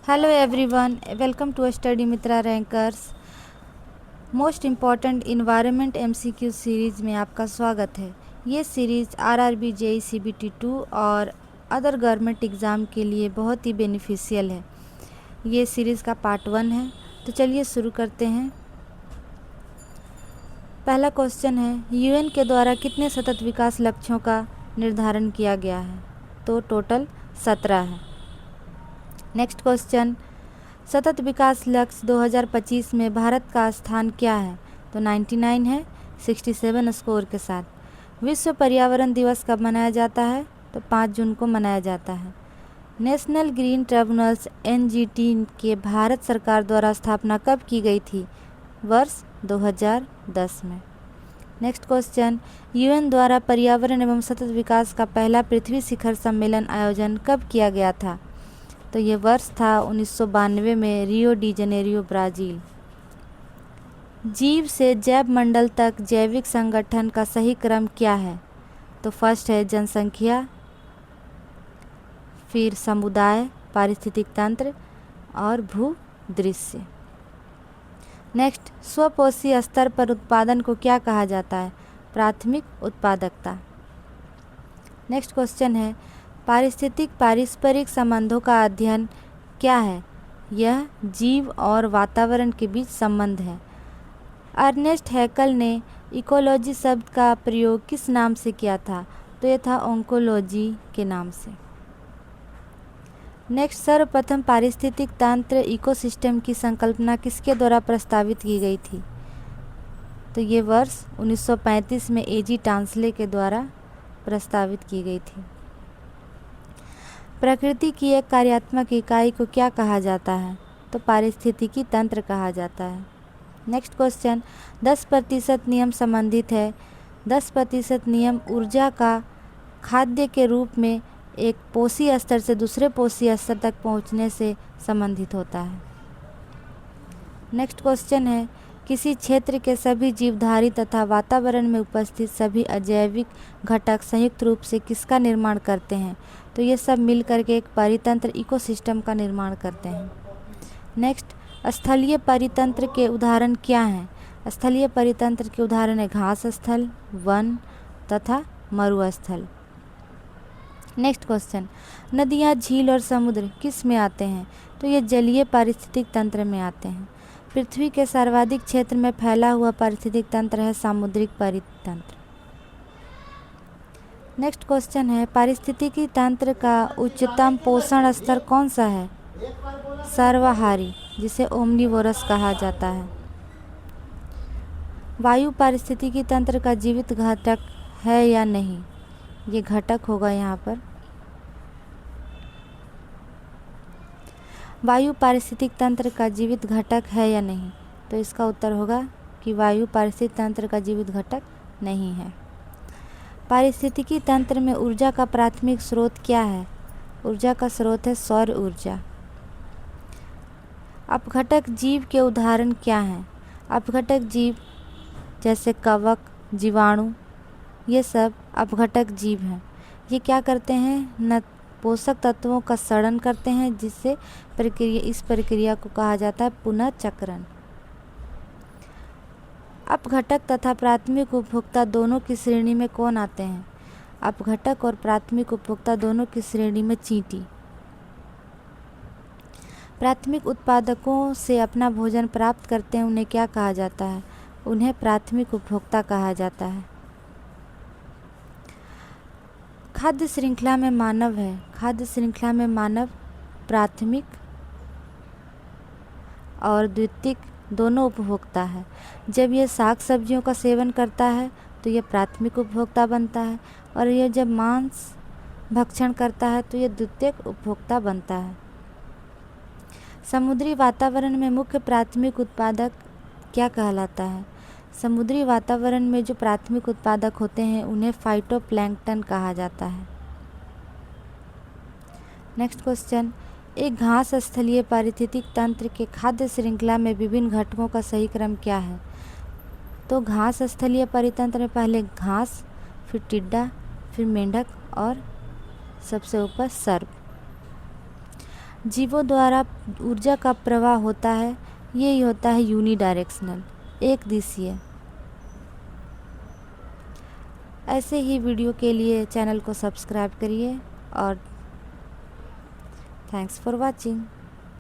Hello everyone, welcome to study Mitra rankers most important environment MCQ series में आपका स्वागत है। ये सीरीज़ आरआरबी जेई सीबीटी 2 और अदर गवर्नमेंट एग्ज़ाम के लिए बहुत ही बेनिफिशियल है। ये सीरीज़ का पार्ट 1 है, तो चलिए शुरू करते हैं। पहला क्वेश्चन है, यूएन के द्वारा कितने सतत विकास लक्ष्यों का निर्धारण किया गया है? तो टोटल 17 है। नेक्स्ट क्वेश्चन, सतत विकास लक्ष्य 2025 में भारत का स्थान क्या है? तो 99 है, 67 स्कोर के साथ। विश्व पर्यावरण दिवस कब मनाया जाता है? तो 5 जून को मनाया जाता है। नेशनल ग्रीन ट्रिब्यूनल्स एनजीटी के भारत सरकार द्वारा स्थापना कब की गई थी? वर्ष 2010 में। नेक्स्ट क्वेश्चन, यूएन द्वारा पर्यावरण एवं सतत विकास का पहला पृथ्वी शिखर सम्मेलन आयोजन कब किया गया था? तो ये वर्ष था 1992 में, रियो डी जनेरियो, ब्राज़ील। जीव से जैव मंडल तक जैविक संगठन का सही क्रम क्या है? तो फर्स्ट है जनसंख्या, फिर समुदाय, पारिस्थितिक तंत्र और भूदृश्य। नेक्स्ट, स्वपोषी स्तर पर उत्पादन को क्या कहा जाता है? प्राथमिक उत्पादकता। नेक्स्ट क्वेश्चन है, पारिस्थितिक पारस्परिक संबंधों का अध्ययन क्या है? यह जीव और वातावरण के बीच संबंध है। अर्नेस्ट हैकल ने इकोलॉजी शब्द का प्रयोग किस नाम से किया था? तो यह था ओंकोलॉजी के नाम से। नेक्स्ट, सर्वप्रथम पारिस्थितिक तंत्र इकोसिस्टम की संकल्पना किसके द्वारा प्रस्तावित की गई थी? तो ये वर्ष 1935 में एजी टांसले के द्वारा प्रस्तावित की गई थी। प्रकृति की एक कार्यात्मक इकाई को क्या कहा जाता है? तो पारिस्थितिकी तंत्र कहा जाता है। नेक्स्ट क्वेश्चन, 10% नियम संबंधित है। 10% नियम ऊर्जा का खाद्य के रूप में एक पोषी स्तर से दूसरे पोषी स्तर तक पहुंचने से संबंधित होता है। नेक्स्ट क्वेश्चन है, किसी क्षेत्र के सभी जीवधारी तथा वातावरण में उपस्थित सभी अजैविक घटक संयुक्त रूप से किसका निर्माण करते हैं? तो ये सब मिलकर के एक परितंत्र इकोसिस्टम का निर्माण करते हैं। नेक्स्ट, स्थलीय परितंत्र के उदाहरण क्या हैं? स्थलीय परितंत्र के उदाहरण है घास स्थल, वन तथा मरुस्थल। नेक्स्ट क्वेश्चन, नदियाँ, झील और समुद्र किस में आते हैं? तो ये जलीय पारिस्थितिक तंत्र में आते हैं। पृथ्वी के सर्वाधिक क्षेत्र में फैला हुआ पारिस्थितिक तंत्र है सामुद्रिक परितंत्र। नेक्स्ट क्वेश्चन है, पारिस्थितिकी तंत्र का उच्चतम पोषण स्तर कौन सा है? सर्वाहारी, जिसे ओमनिवोरस कहा जाता है। वायु पारिस्थितिकी तंत्र का जीवित घटक है या नहीं? ये घटक होगा यहाँ पर। वायु पारिस्थितिक तंत्र का जीवित घटक है या नहीं? तो इसका उत्तर होगा कि वायु पारिस्थितिक तंत्र का जीवित घटक नहीं है। पारिस्थितिकी तंत्र में ऊर्जा का प्राथमिक स्रोत क्या है? ऊर्जा का स्रोत है सौर ऊर्जा। अपघटक जीव के उदाहरण क्या हैं? अपघटक जीव जैसे कवक, जीवाणु, ये सब अपघटक जीव हैं। ये क्या करते हैं? पोषक तत्वों का सड़न करते हैं, जिससे इस प्रक्रिया को कहा जाता है पुनःचक्रण। अपघटक तथा प्राथमिक उपभोक्ता दोनों की श्रेणी में कौन आते हैं? अपघटक और प्राथमिक उपभोक्ता दोनों की श्रेणी में चींटी। प्राथमिक उत्पादकों से अपना भोजन प्राप्त करते हैं, उन्हें क्या कहा जाता है? उन्हें प्राथमिक उपभोक्ता कहा जाता है। खाद्य श्रृंखला में मानव है। खाद्य श्रृंखला में मानव प्राथमिक और द्वितीयक दोनों उपभोक्ता है। जब यह साग सब्जियों का सेवन करता है तो यह प्राथमिक उपभोक्ता बनता है, और यह जब मांस भक्षण करता है तो यह द्वितीयक उपभोक्ता बनता है। समुद्री वातावरण में मुख्य प्राथमिक उत्पादक क्या कहलाता है? समुद्री वातावरण में जो प्राथमिक उत्पादक होते हैं उन्हें फाइटोप्लैंक्टन कहा जाता है। नेक्स्ट क्वेश्चन, एक घास स्थलीय पारिस्थितिक तंत्र के खाद्य श्रृंखला में विभिन्न घटकों का सही क्रम क्या है? तो घास स्थलीय परितंत्र में पहले घास, फिर टिड्डा, फिर मेंढक और सबसे ऊपर सर्प। जीवों द्वारा ऊर्जा का प्रवाह होता है, यही होता है यूनिडायरेक्शनल, एक दिशीय। ऐसे ही वीडियो के लिए चैनल को सब्सक्राइब करिए और थैंक्स फॉर वॉचिंग।